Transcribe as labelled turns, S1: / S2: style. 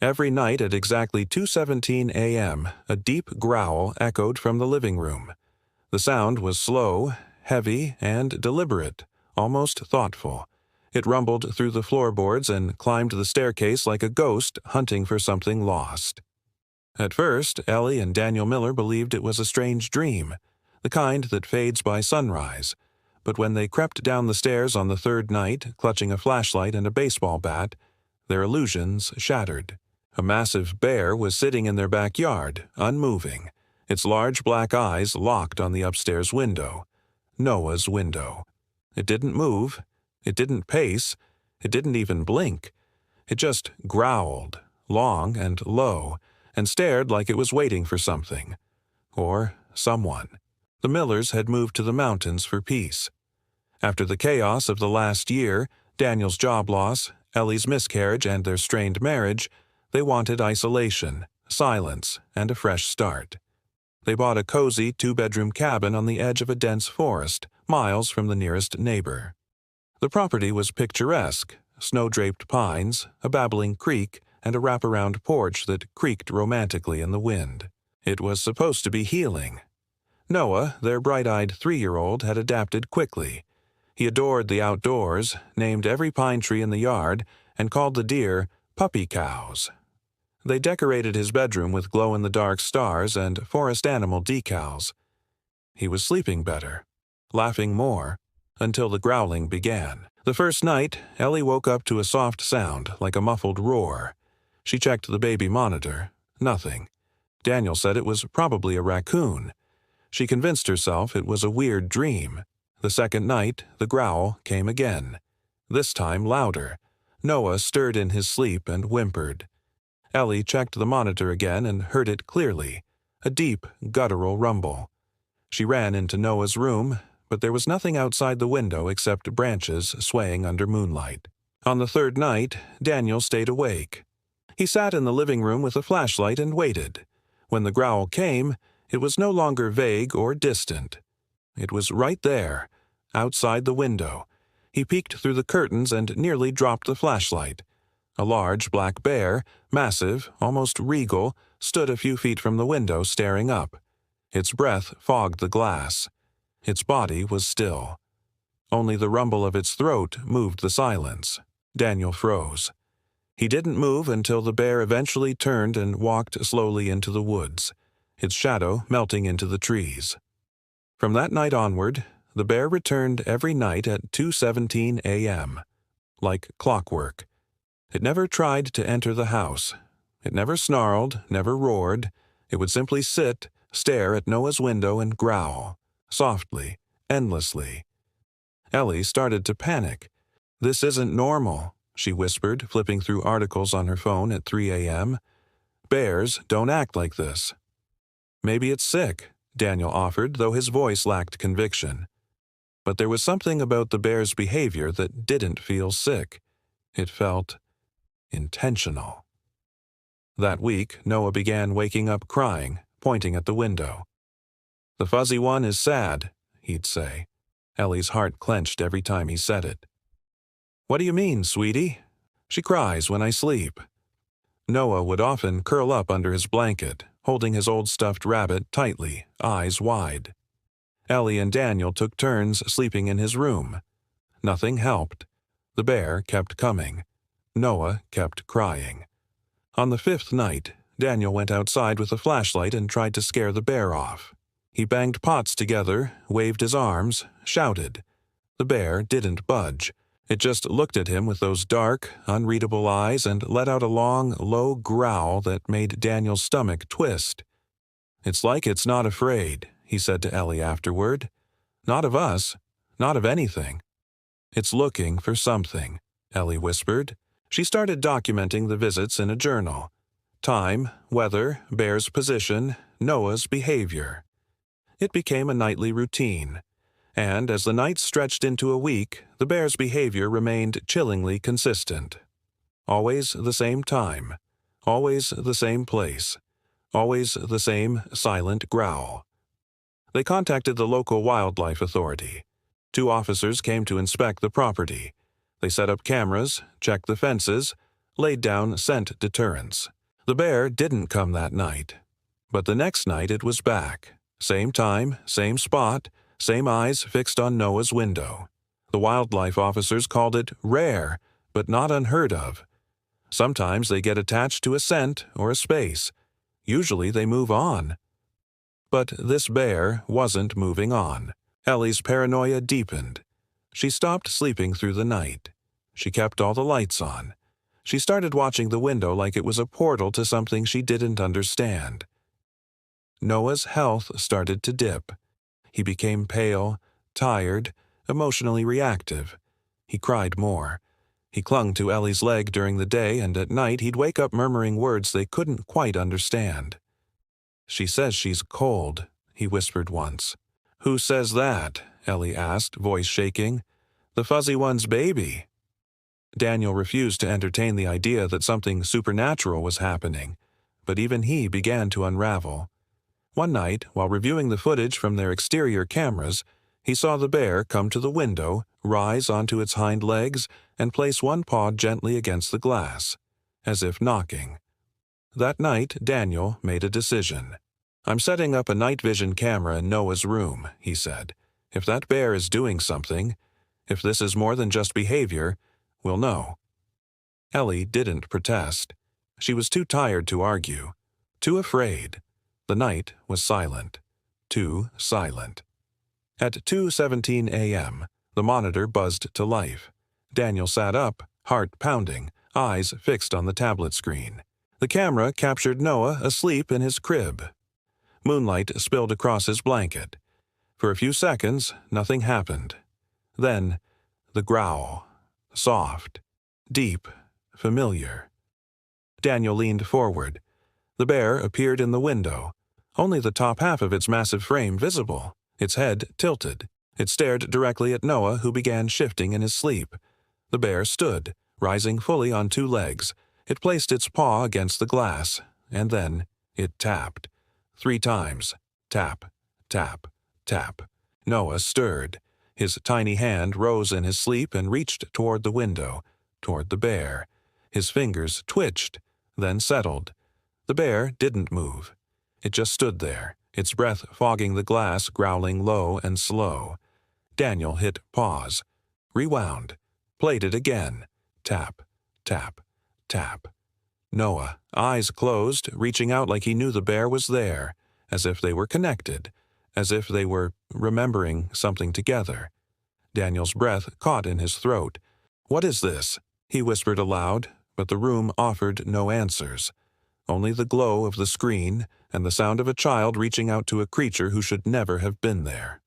S1: Every night at exactly 2:17 a.m., a deep growl echoed from the living room. The sound was slow, heavy, and deliberate, almost thoughtful. It rumbled through the floorboards and climbed the staircase like a ghost hunting for something lost. At first, Ellie and Daniel Miller believed it was a strange dream, the kind that fades by sunrise. But when they crept down the stairs on the third night, clutching a flashlight and a baseball bat, their illusions shattered. A massive bear was sitting in their backyard, unmoving, its large black eyes locked on the upstairs window. Noah's window. It didn't move. It didn't pace. It didn't even blink. It just growled, long and low, and stared like it was waiting for something. Or someone. The Millers had moved to the mountains for peace. After the chaos of the last year, Daniel's job loss, Ellie's miscarriage, and their strained marriage, they wanted isolation, silence, and a fresh start. They bought a cozy two-bedroom cabin on the edge of a dense forest, miles from the nearest neighbor. The property was picturesque, snow-draped pines, a babbling creek, and a wraparound porch that creaked romantically in the wind. It was supposed to be healing. Noah, their bright-eyed 3-year-old, had adapted quickly. He adored the outdoors, named every pine tree in the yard, and called the deer puppy cows. They decorated his bedroom with glow-in-the-dark stars and forest animal decals. He was sleeping better, laughing more, until the growling began. The first night, Ellie woke up to a soft sound, like a muffled roar. She checked the baby monitor. Nothing. Daniel said it was probably a raccoon. She convinced herself it was a weird dream. The second night, the growl came again. This time louder. Noah stirred in his sleep and whimpered. Ellie checked the monitor again and heard it clearly, a deep, guttural rumble. She ran into Noah's room, but there was nothing outside the window except branches swaying under moonlight. On the third night, Daniel stayed awake. He sat in the living room with a flashlight and waited. When the growl came, it was no longer vague or distant. It was right there, outside the window. He peeked through the curtains and nearly dropped the flashlight. A large black bear, massive, almost regal, stood a few feet from the window staring up. Its breath fogged the glass. Its body was still. Only the rumble of its throat moved the silence. Daniel froze. He didn't move until the bear eventually turned and walked slowly into the woods, its shadow melting into the trees. From that night onward, the bear returned every night at 2:17 a.m., like clockwork. It never tried to enter the house. It never snarled, never roared. It would simply sit, stare at Noah's window and growl, softly, endlessly. Ellie started to panic. "This isn't normal," she whispered, flipping through articles on her phone at 3 a.m. "Bears don't act like this." "Maybe it's sick," Daniel offered, though his voice lacked conviction. But there was something about the bear's behavior that didn't feel sick. It felt intentional. That week, Noah began waking up crying, pointing at the window. "The fuzzy one is sad," he'd say. Ellie's heart clenched every time he said it. "What do you mean, sweetie?" "She cries when I sleep." Noah would often curl up under his blanket, holding his old stuffed rabbit tightly, eyes wide. Ellie and Daniel took turns sleeping in his room. Nothing helped. The bear kept coming. Noah kept crying. On the fifth night, Daniel went outside with a flashlight and tried to scare the bear off. He banged pots together, waved his arms, shouted. The bear didn't budge. It just looked at him with those dark, unreadable eyes and let out a long, low growl that made Daniel's stomach twist. "It's like it's not afraid," he said to Ellie afterward. "Not of us. Not of anything." "It's looking for something," Ellie whispered. She started documenting the visits in a journal. Time, weather, bear's position, Noah's behavior. It became a nightly routine. And as the nights stretched into a week, the bear's behavior remained chillingly consistent. Always the same time. Always the same place. Always the same silent growl. They contacted the local wildlife authority. 2 officers came to inspect the property. They set up cameras, checked the fences, laid down scent deterrents. The bear didn't come that night. But the next night it was back. Same time, same spot, same eyes fixed on Noah's window. The wildlife officers called it rare, but not unheard of. Sometimes they get attached to a scent or a space. Usually they move on. But this bear wasn't moving on. Ellie's paranoia deepened. She stopped sleeping through the night. She kept all the lights on. She started watching the window like it was a portal to something she didn't understand. Noah's health started to dip. He became pale, tired, emotionally reactive. He cried more. He clung to Ellie's leg during the day, and at night he'd wake up murmuring words they couldn't quite understand. "She says she's cold," he whispered once. "Who says that?" Ellie asked, voice shaking. "The fuzzy one's baby." Daniel refused to entertain the idea that something supernatural was happening, but even he began to unravel. One night, while reviewing the footage from their exterior cameras, he saw the bear come to the window, rise onto its hind legs, and place one paw gently against the glass, as if knocking. That night, Daniel made a decision. "I'm setting up a night vision camera in Noah's room," he said. "If that bear is doing something, if this is more than just behavior, we'll know." Ellie didn't protest. She was too tired to argue, too afraid. The night was silent. Too silent. At 2:17 a.m., the monitor buzzed to life. Daniel sat up, heart pounding, eyes fixed on the tablet screen. The camera captured Noah asleep in his crib. Moonlight spilled across his blanket. For a few seconds, nothing happened. Then, the growl. Soft, deep, familiar. Daniel leaned forward. The bear appeared in the window, only the top half of its massive frame visible, its head tilted. It stared directly at Noah, who began shifting in his sleep. The bear stood, rising fully on two legs. It placed its paw against the glass, and then it tapped. 3 times. Tap, tap, tap. Noah stirred. His tiny hand rose in his sleep and reached toward the window, toward the bear. His fingers twitched, then settled. The bear didn't move. It just stood there, its breath fogging the glass, growling low and slow. Daniel hit pause, rewound, played it again. Tap, tap, tap. Noah, eyes closed, reaching out like he knew the bear was there, as if they were connected, as if they were remembering something together. Daniel's breath caught in his throat. "What is this?" he whispered aloud, but the room offered no answers. Only the glow of the screen and the sound of a child reaching out to a creature who should never have been there.